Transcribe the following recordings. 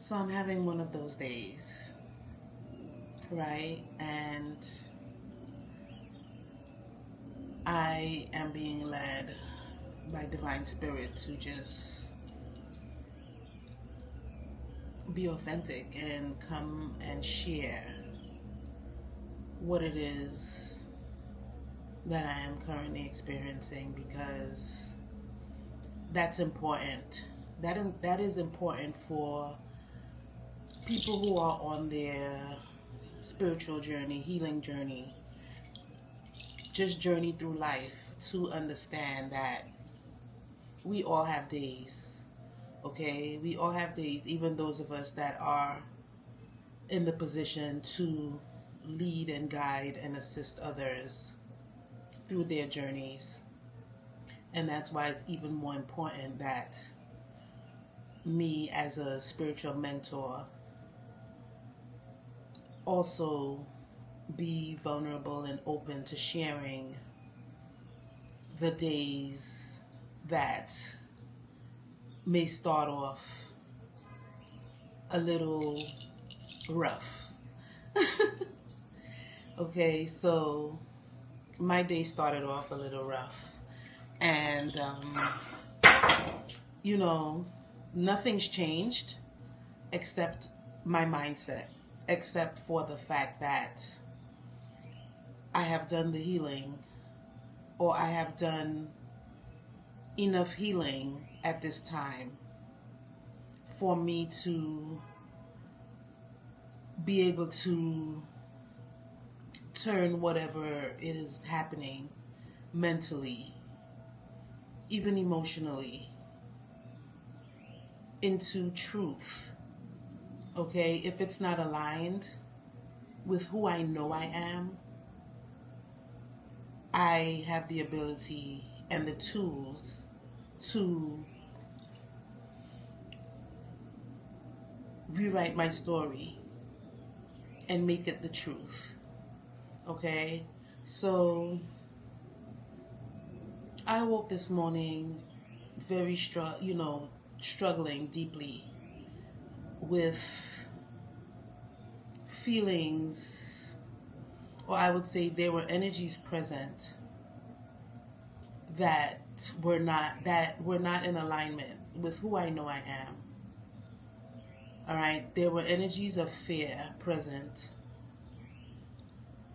So I'm having one of those days, right? And I am being led by Divine Spirit to just be authentic and come and share what it is that I am currently experiencing, because that's important. That is important for people who are on their spiritual journey, healing journey, just journey through life, to understand that we all have days, okay? We all have days, even those of us that are in the position to lead and guide and assist others through their journeys. And that's why it's even more important that me, as a spiritual mentor, also be vulnerable and open to sharing the days that may start off a little rough. Okay, so my day started off a little rough, and nothing's changed except my mindset, except for the fact that I have done the healing, or I have done enough healing at this time for me to be able to turn whatever it is happening mentally, even emotionally, into truth. Okay, if it's not aligned with who I know I am, I have the ability and the tools to rewrite my story and make it the truth. Okay, so I woke this morning very struggling deeply with feelings, or I would say there were energies present that were not in alignment with who I know I am. All right, there were energies of fear present.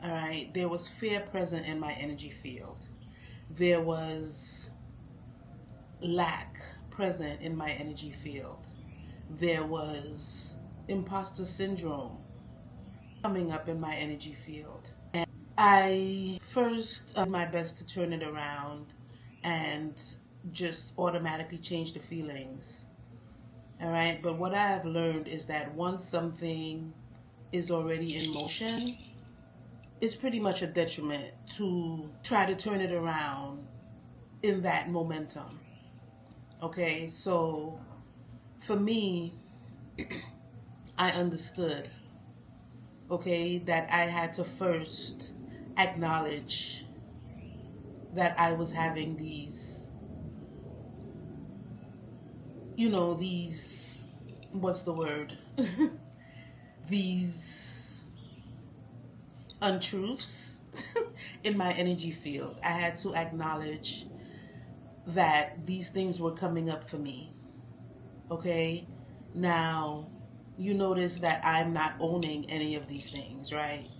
All right, there was fear present in my energy field. There was lack present in my energy field. There was imposter syndrome coming up in my energy field. And I first did my best to turn it around and just automatically change the feelings. All right, but what I have learned is that once something is already in motion, it's pretty much a detriment to try to turn it around in that momentum. Okay, so for me, I understood, okay, that I had to first acknowledge that I was having these, what's the word? These untruths in my energy field. I had to acknowledge that these things were coming up for me. Okay, now you notice that I'm not owning any of these things, right?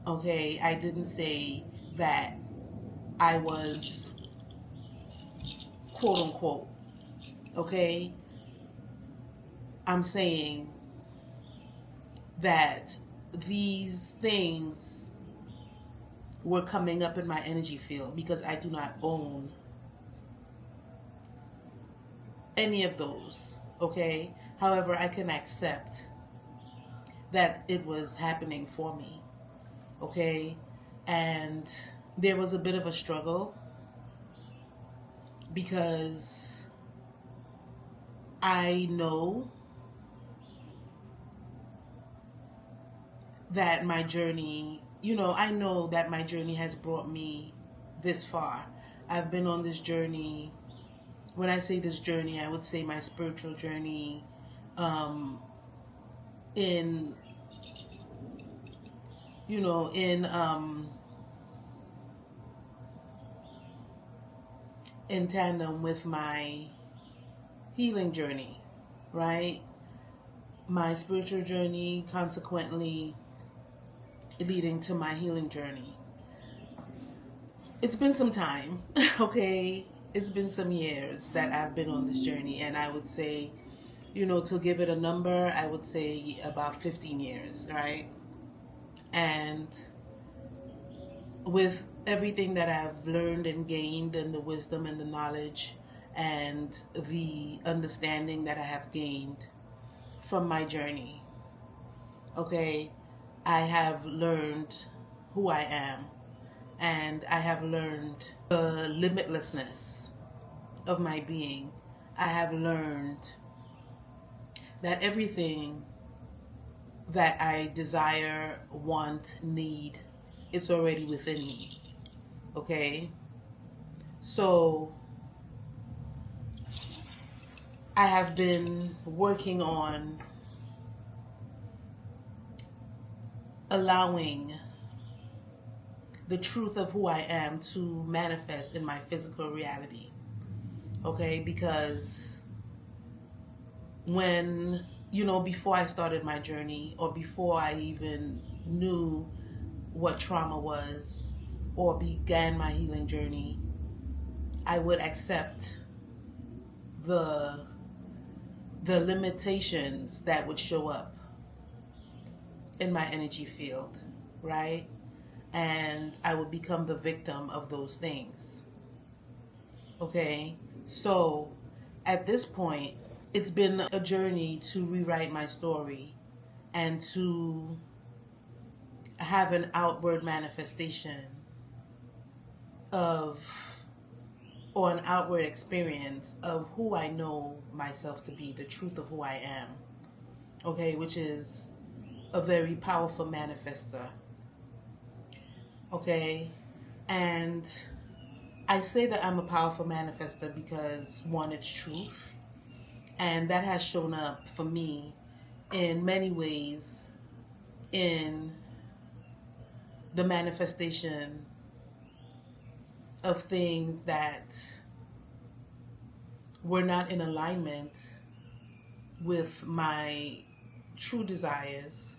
Okay, I didn't say that I was quote unquote, okay? I'm saying that these things were coming up in my energy field because I do not own any of those, okay? However, I can accept that it was happening for me, okay? And there was a bit of a struggle because I know that my journey, I know that my journey has brought me this far. I've been on this journey. When I say this journey, I would say my spiritual journey, um, in, you know, in tandem with my healing journey, right? My spiritual journey, consequently leading to my healing journey. It's been some time, okay? It's been some years that I've been on this journey, and I would say, to give it a number, I would say about 15 years, right? And with everything that I've learned and gained, and the wisdom and the knowledge and the understanding that I have gained from my journey, okay, I have learned who I am, and I have learned the limitlessness of my being. I have learned that everything that I desire, want, need, is already within me. Okay? So I have been working on allowing the truth of who I am to manifest in my physical reality. Okay? Because when, before I started my journey, or before I even knew what trauma was or began my healing journey, I would accept the limitations that would show up in my energy field, right? And I would become the victim of those things. Okay? So at this point, it's been a journey to rewrite my story and to have an outward manifestation of, or an outward experience of who I know myself to be, the truth of who I am, okay, which is a very powerful manifester, okay? And I say that I'm a powerful manifester because, one, it's truth, and that has shown up for me in many ways in the manifestation of things that were not in alignment with my true desires.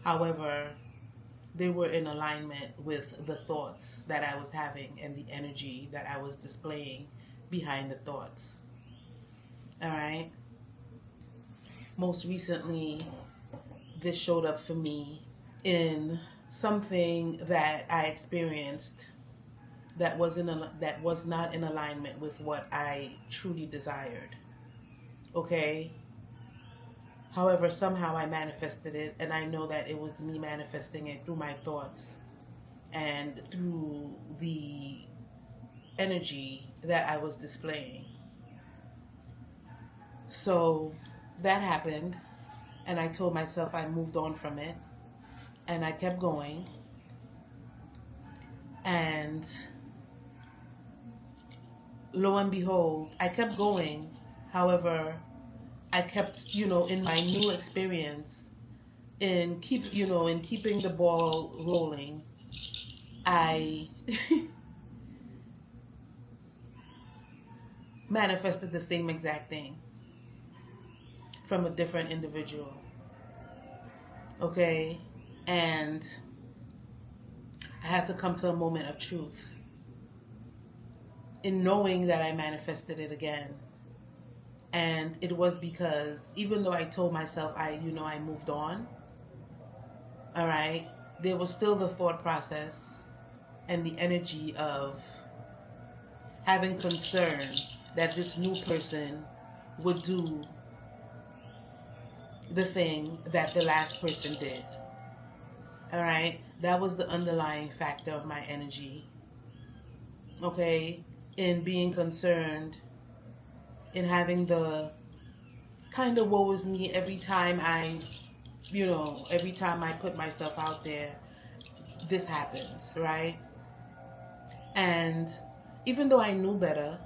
However, they were in alignment with the thoughts that I was having and the energy that I was displaying behind the thoughts. All right? Most recently, this showed up for me in something that I experienced that was not in alignment with what I truly desired. Okay? However, somehow I manifested it, and I know that it was me manifesting it through my thoughts and through the energy that I was displaying. So that happened, and I told myself I moved on from it, and I kept going, and lo and behold, I kept going. However, I kept, in my new experience, in keeping the ball rolling, I manifested the same exact thing from a different individual. Okay? And I had to come to a moment of truth in knowing that I manifested it again. And it was because even though I told myself I moved on, all right, there was still the thought process and the energy of having concern that this new person would do the thing that the last person did. All right, that was the underlying factor of my energy. Okay, in being concerned, in having the kind of woe is me every time every time I put myself out there, this happens, right? And even though I knew better,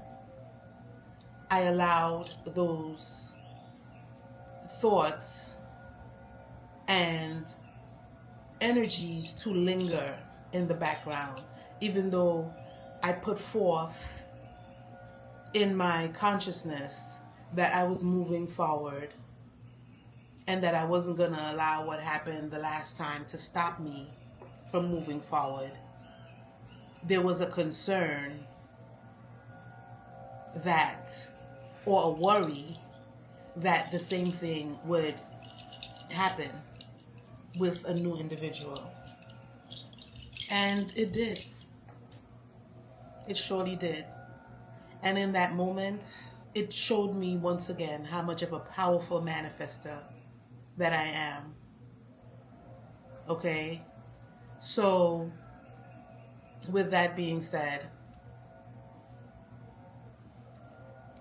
I allowed those thoughts and energies to linger in the background, even though I put forth in my consciousness that I was moving forward and that I wasn't going to allow what happened the last time to stop me from moving forward. There was a concern that, or a worry that the same thing would happen with a new individual. And it did. It surely did. And in that moment, it showed me once again how much of a powerful manifester that I am. Okay? So, with that being said,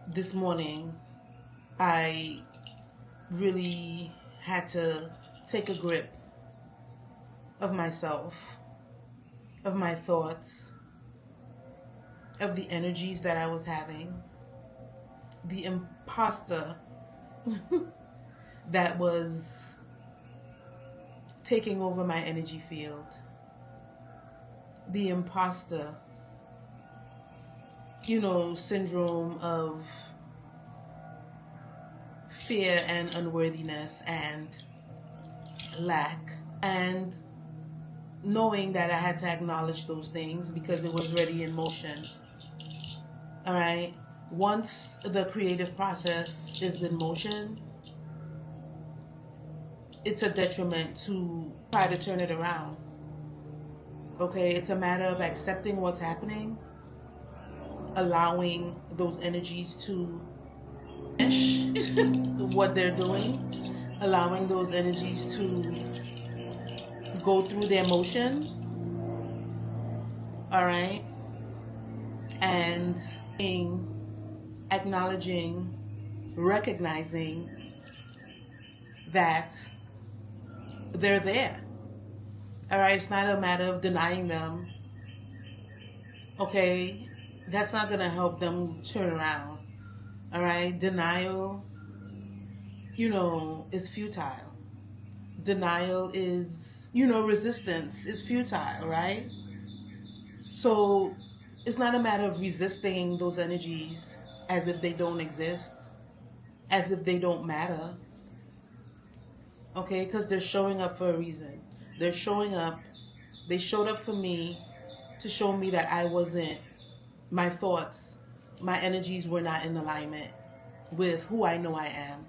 this morning, I really had to take a grip of myself, of my thoughts, of the energies that I was having, the imposter that was taking over my energy field, the imposter, syndrome of fear and unworthiness and lack, and knowing that I had to acknowledge those things because it was already in motion. All right. Once the creative process is in motion, it's a detriment to try to turn it around. Okay. It's a matter of accepting what's happening, allowing those energies to finish what they're doing, allowing those energies to go through their motion. All right. And acknowledging, recognizing that they're there. All right. It's not a matter of denying them. Okay. That's not going to help them turn around. All right. Denial, is futile. Denial is, resistance is futile, right? So it's not a matter of resisting those energies as if they don't exist, as if they don't matter. Okay, because they're showing up for a reason. They're showing up. They showed up for me to show me that I wasn't, my thoughts, my energies were not in alignment with who I know I am.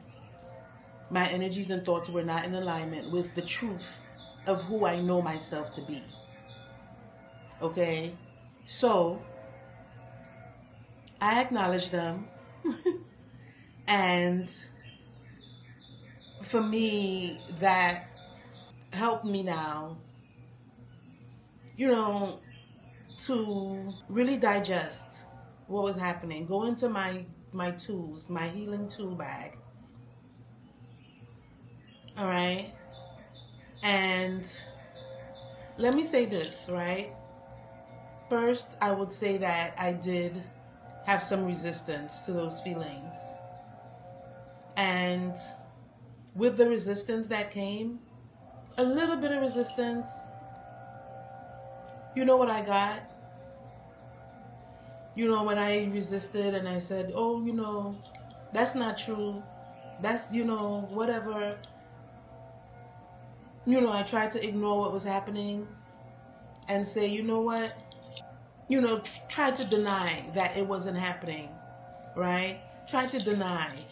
My energies and thoughts were not in alignment with the truth of who I know myself to be. Okay? So, I acknowledge them. And for me, that helped me now, to really digest what was happening. Go into my tools, my healing tool bag. All right? And let me say this, right? First, I would say that I did have some resistance to those feelings. And with the resistance that came, a little bit of resistance, you know what I got? When I resisted and I said, oh, that's not true. That's, whatever. I tried to ignore what was happening and say, you know what? Try to deny that it wasn't happening, right? Try to deny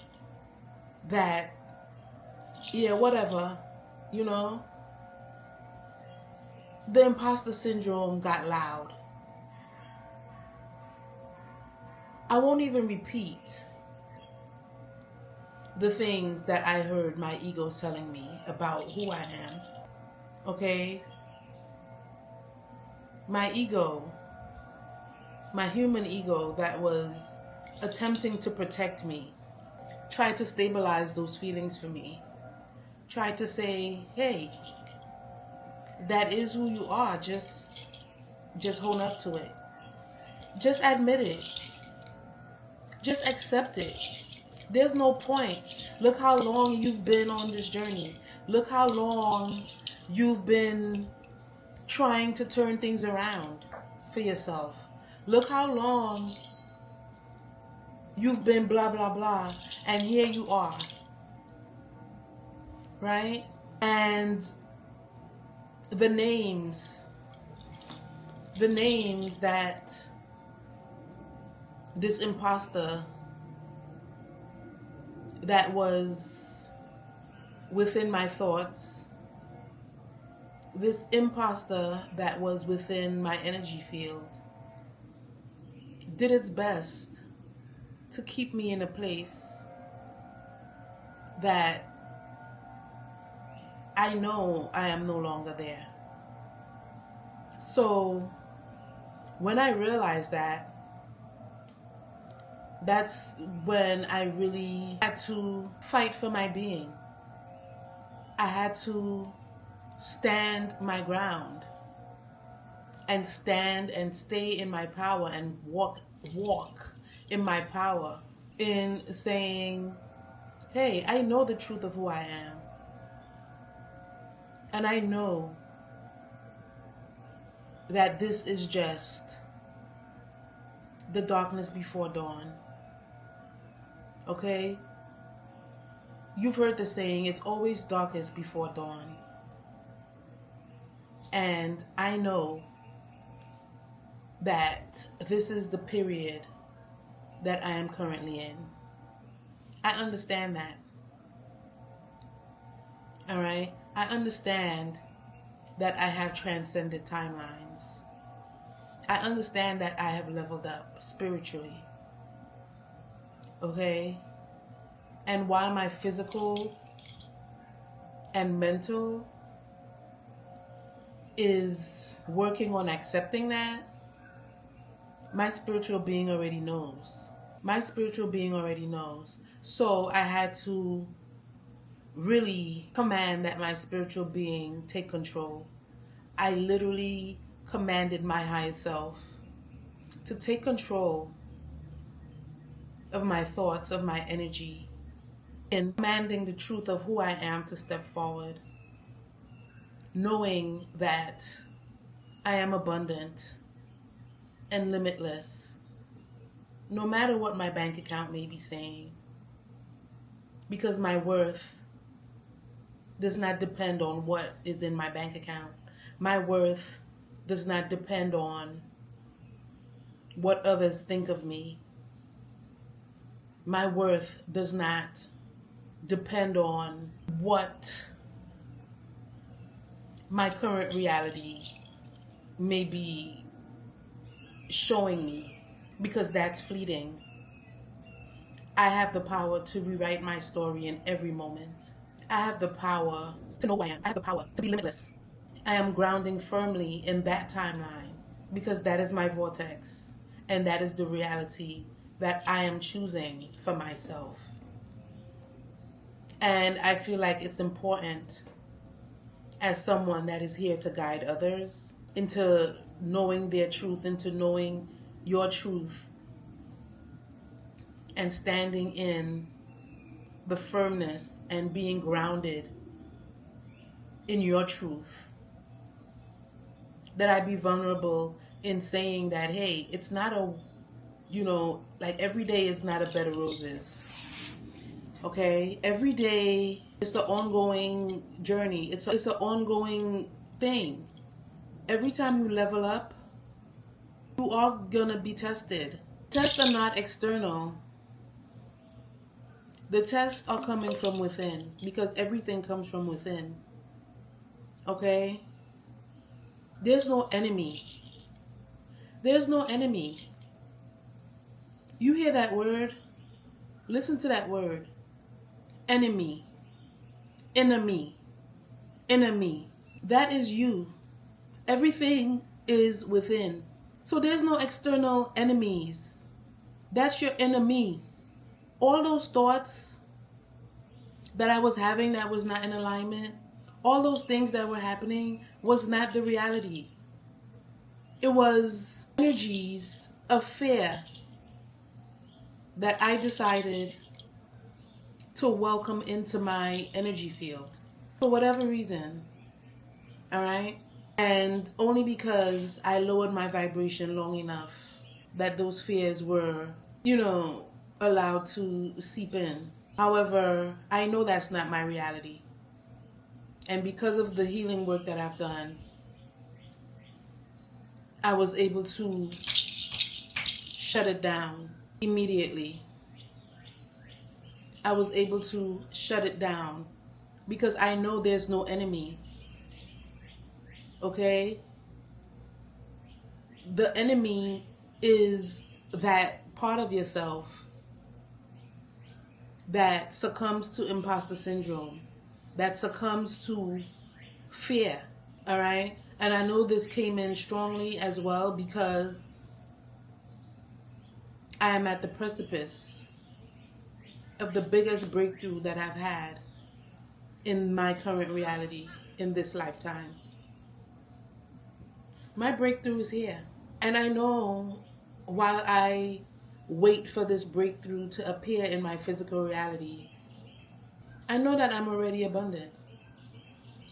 that, yeah, whatever, the imposter syndrome got loud. I won't even repeat the things that I heard my ego telling me about who I am, okay? My ego, my human ego that was attempting to protect me, tried to stabilize those feelings for me, tried to say, hey, that is who you are, just hold up to it. Just admit it. Just accept it. There's no point. Look how long you've been on this journey. Look how long you've been trying to turn things around for yourself. Look how long you've been blah, blah, blah. And here you are. Right? And the names that this imposter that was within my thoughts, this imposter that was within my energy field, did its best to keep me in a place that I know I am no longer there. So when I realized that, that's when I really had to fight for my being. I had to stand my ground and stand and stay in my power and walk in my power, in saying, hey, I know the truth of who I am. And I know that this is just the darkness before dawn. Okay? You've heard the saying, it's always darkest before dawn. And I know that this is the period that I am currently in. I understand that. All right? I understand that I have transcended timelines. I understand that I have leveled up spiritually. Okay? And while my physical and mental is working on accepting that, my spiritual being already knows. My spiritual being already knows. So I had to really command that my spiritual being take control. I literally commanded my higher self to take control of my thoughts, of my energy, and commanding the truth of who I am to step forward, knowing that I am abundant and limitless, no matter what my bank account may be saying, because my worth does not depend on what is in my bank account. My worth does not depend on what others think of me. My worth does not depend on what my current reality may be showing me, because that's fleeting. I have the power to rewrite my story in every moment. I have the power to know who I am. I have the power to be limitless. I am grounding firmly in that timeline because that is my vortex and that is the reality that I am choosing for myself. And I feel like it's important, as someone that is here to guide others into knowing their truth, into knowing your truth, and standing in the firmness and being grounded in your truth, that I be vulnerable in saying that, hey, it's not a, like every day is not a bed of roses. Okay? Every day it's an ongoing journey. It's an ongoing thing. Every time you level up, you are gonna be tested. Tests are not external. The tests are coming from within, because everything comes from within. Okay? There's no enemy. There's no enemy. You hear that word? Listen to that word. Enemy. Enemy. Enemy. That is you. Everything is within. So there's no external enemies. That's your enemy. All those thoughts that I was having that was not in alignment, all those things that were happening was not the reality. It was energies of fear that I decided to welcome into my energy field for whatever reason. All right? And only because I lowered my vibration long enough that those fears were, allowed to seep in. However, I know that's not my reality. And because of the healing work that I've done, I was able to shut it down immediately. I was able to shut it down because I know there's no enemy. Okay? The enemy is that part of yourself that succumbs to imposter syndrome, that succumbs to fear. All right? And I know this came in strongly as well because I am at the precipice of the biggest breakthrough that I've had in my current reality in this lifetime. My breakthrough is here. And I know while I wait for this breakthrough to appear in my physical reality, I know that I'm already abundant.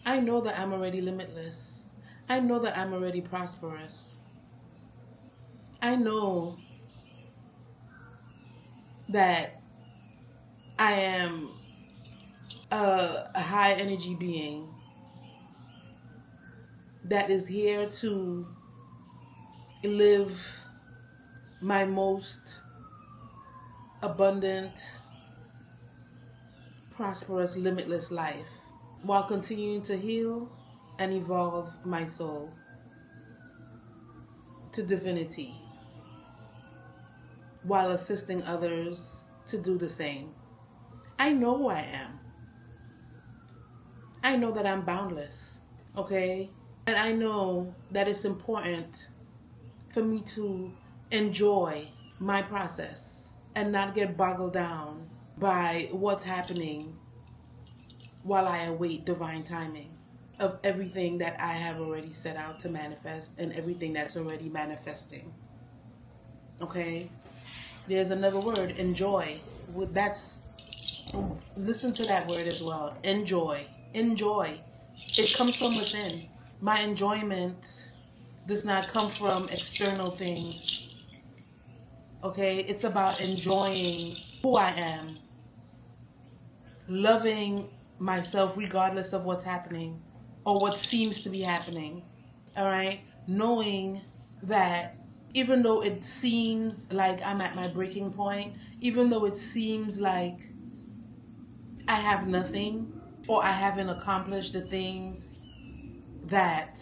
I know that I'm already limitless. I know that I'm already prosperous. I know that I am a high energy being that is here to live my most abundant, prosperous, limitless life while continuing to heal and evolve my soul to divinity while assisting others to do the same. I know who I am. I know that I'm boundless, okay? And I know that it's important for me to enjoy my process and not get boggled down by what's happening while I await divine timing of everything that I have already set out to manifest and everything that's already manifesting. Okay? There's another word, enjoy. Listen to that word as well. Enjoy. Enjoy. It comes from within. My enjoyment does not come from external things. Okay? It's about enjoying who I am. Loving myself regardless of what's happening or what seems to be happening. All right? Knowing that even though it seems like I'm at my breaking point, even though it seems like I have nothing or I haven't accomplished the things that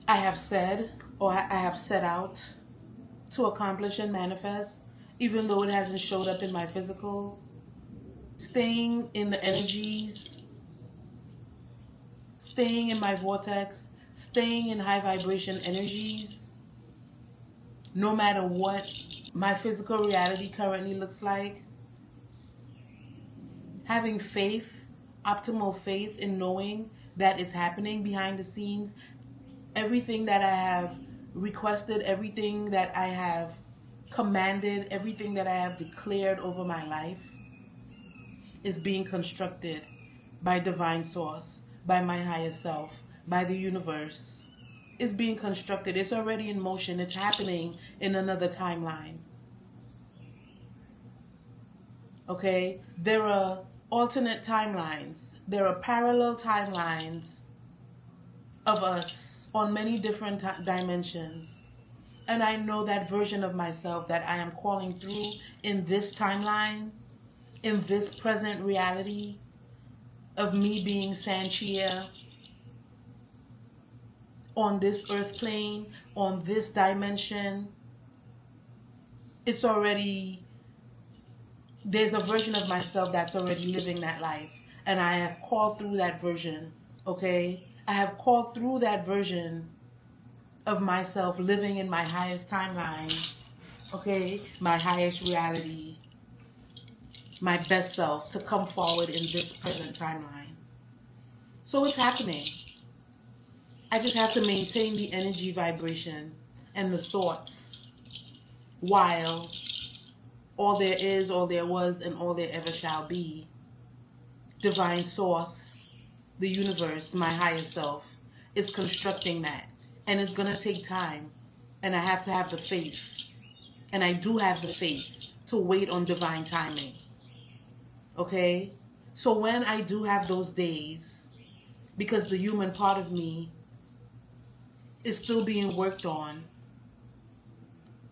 I have said or I have set out to accomplish and manifest, even though it hasn't showed up in my physical, staying in the energies, staying in my vortex, staying in high vibration energies, no matter what my physical reality currently looks like. Having faith, optimal faith in knowing that it's happening behind the scenes. Everything that I have requested, everything that I have commanded, everything that I have declared over my life is being constructed by divine source, by my higher self, by the universe. It's being constructed. It's already in motion. It's happening in another timeline. Okay? There are alternate timelines. There are parallel timelines of us on many different dimensions. And I know that version of myself that I am calling through in this timeline, in this present reality of me being Sanchia on this earth plane, on this dimension. It's already, there's a version of myself that's already living that life. And I have called through that version, okay? I have called through that version of myself living in my highest timeline, okay? My highest reality, my best self to come forward in this present timeline. So it's happening. I just have to maintain the energy vibration and the thoughts while all there is, all there was, and all there ever shall be. Divine source, the universe, my higher self, is constructing that. And it's going to take time. And I have to have the faith. And I do have the faith to wait on divine timing. Okay? So when I do have those days, because the human part of me is still being worked on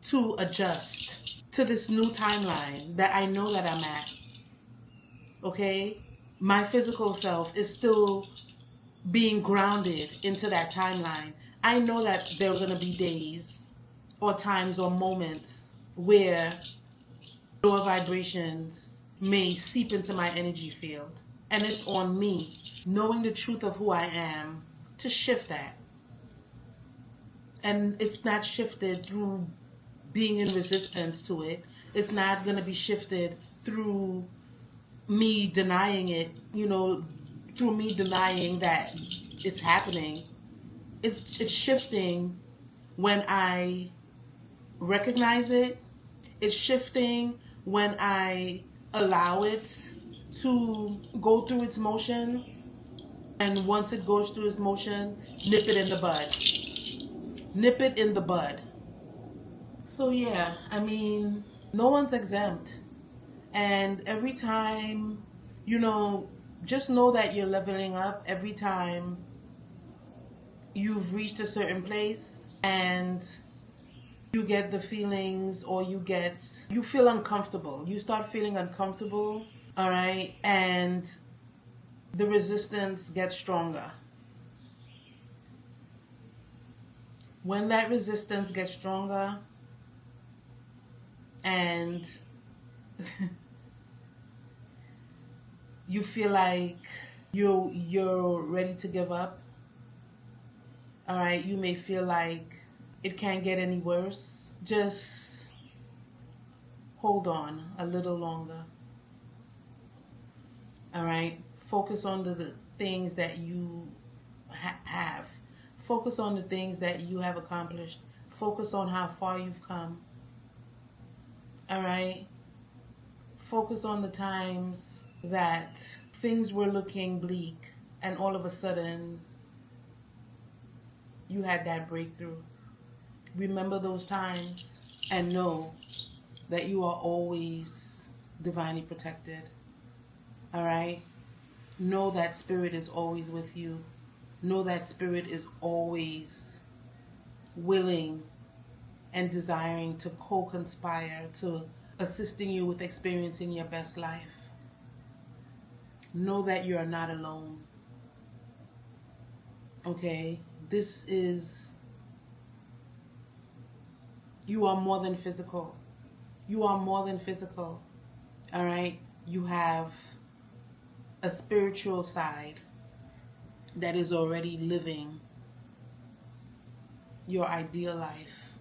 to adjust to this new timeline that I know that I'm at. Okay? My physical self is still being grounded into that timeline. I know that there are going to be days or times or moments where lower vibrations may seep into my energy field. And it's on me, knowing the truth of who I am, to shift that. And it's not shifted through being in resistance to it. It's not going to be shifted through me denying it, through me denying that it's happening. It's shifting when I recognize it. It's shifting when I allow it to go through its motion. And once it goes through its motion, nip it in the bud. Nip it in the bud. So yeah, I mean, no one's exempt. And every time, just know that you're leveling up every time you've reached a certain place and you get the feelings, or you feel uncomfortable. You start feeling uncomfortable, all right? And the resistance gets stronger. When that resistance gets stronger and you feel like you're ready to give up, all right, you may feel like it can't get any worse. Just hold on a little longer. All right, focus on the things that you have. Focus on the things that you have accomplished. Focus on how far you've come. All right, focus on the times that things were looking bleak and all of a sudden you had that breakthrough. Remember those times and know that you are always divinely protected. All right? Know that spirit is always with you. Know that spirit is always willing and desiring to co-conspire to assisting you with experiencing your best life. Know that you are not alone. Okay? You are more than physical. You are more than physical. All right? You have a spiritual side that is already living your ideal life.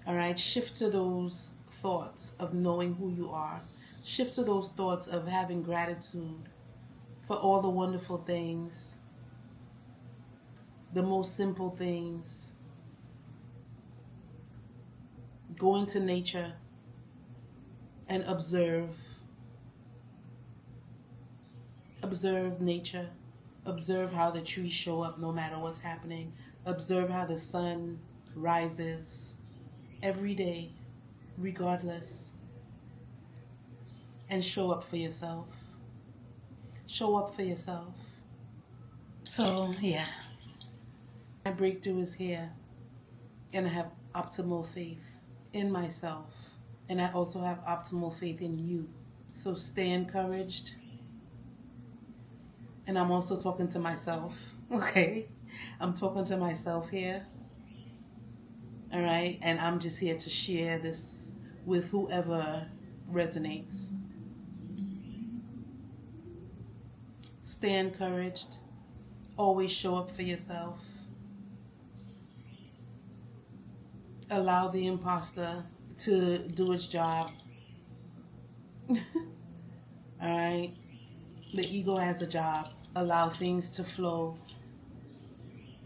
All right? Shift to those thoughts of knowing who you are. Shift to those thoughts of having gratitude for all the wonderful things, the most simple things. Go into nature and observe. Observe nature. Observe how the trees show up no matter what's happening. Observe how the sun rises every day, regardless. And show up for yourself. Show up for yourself. So, yeah. My breakthrough is here. And I have optimal faith in myself. And I also have optimal faith in you. So stay encouraged. And I'm also talking to myself. Okay? I'm talking to myself here. All right? And I'm just here to share this with whoever resonates. Stay encouraged. Always show up for yourself. Allow the imposter to do its job. All right? The ego has a job. Allow things to flow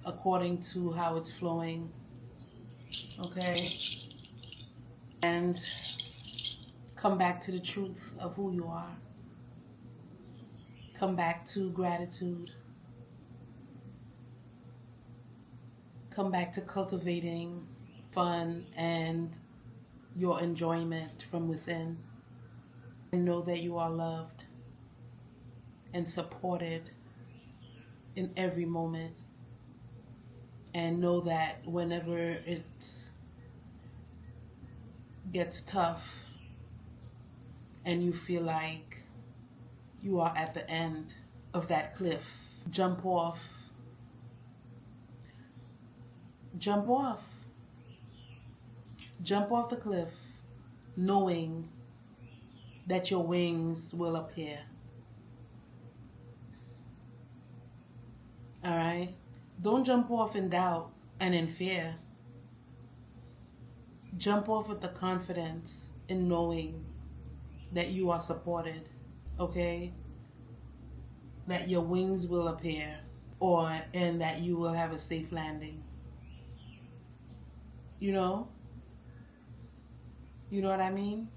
according to how it's flowing. Okay? and come back to the truth of who you are. Come back to gratitude. Come back to cultivating fun and your enjoyment from within. And know that you are loved and supported in every moment. And know that whenever it gets tough and you feel like you are at the end of that cliff, jump off. Jump off. Jump off the cliff, knowing that your wings will appear. All right? Don't jump off in doubt and in fear. Jump off with the confidence in knowing that you are supported, okay? That your wings will appear, and that you will have a safe landing. You know? You know what I mean?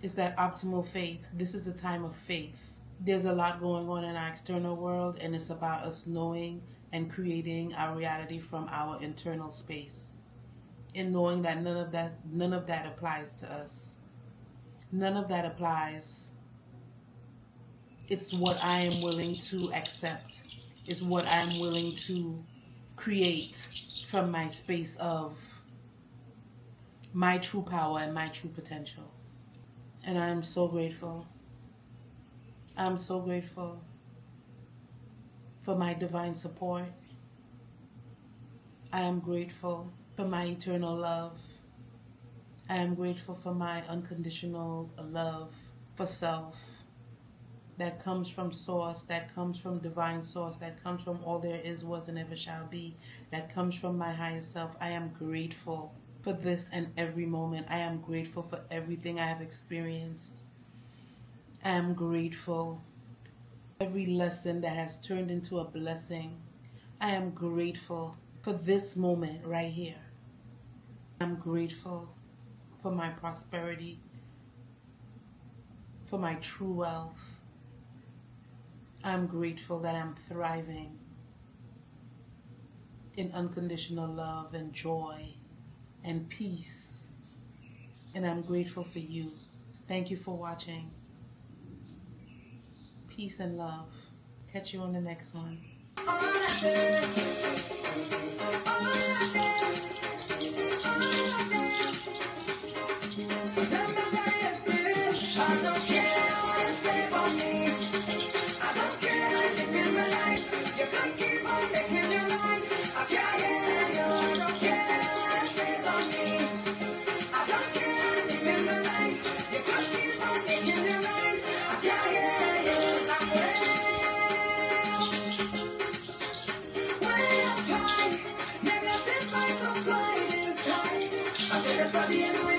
It's that optimal faith. This is a time of faith. There's a lot going on in our external world, and it's about us knowing and creating our reality from our internal space. And knowing that none of that applies to us. None of that applies. It's what I am willing to accept. It's what I'm willing to create from my space of my true power and my true potential. And I'm so grateful. I'm so grateful for my divine support. I am grateful for my eternal love. I am grateful for my unconditional love for self that comes from source, that comes from divine source, that comes from all there is, was, and ever shall be, that comes from my higher self. I am grateful for this and every moment. I am grateful for everything I have experienced. I am grateful for every lesson that has turned into a blessing. I am grateful for this moment right here. I'm grateful for my prosperity, for my true wealth. I'm grateful that I'm thriving in unconditional love and joy and peace. And I'm grateful for you. Thank you for watching. Peace and love. Catch you on the next one. Be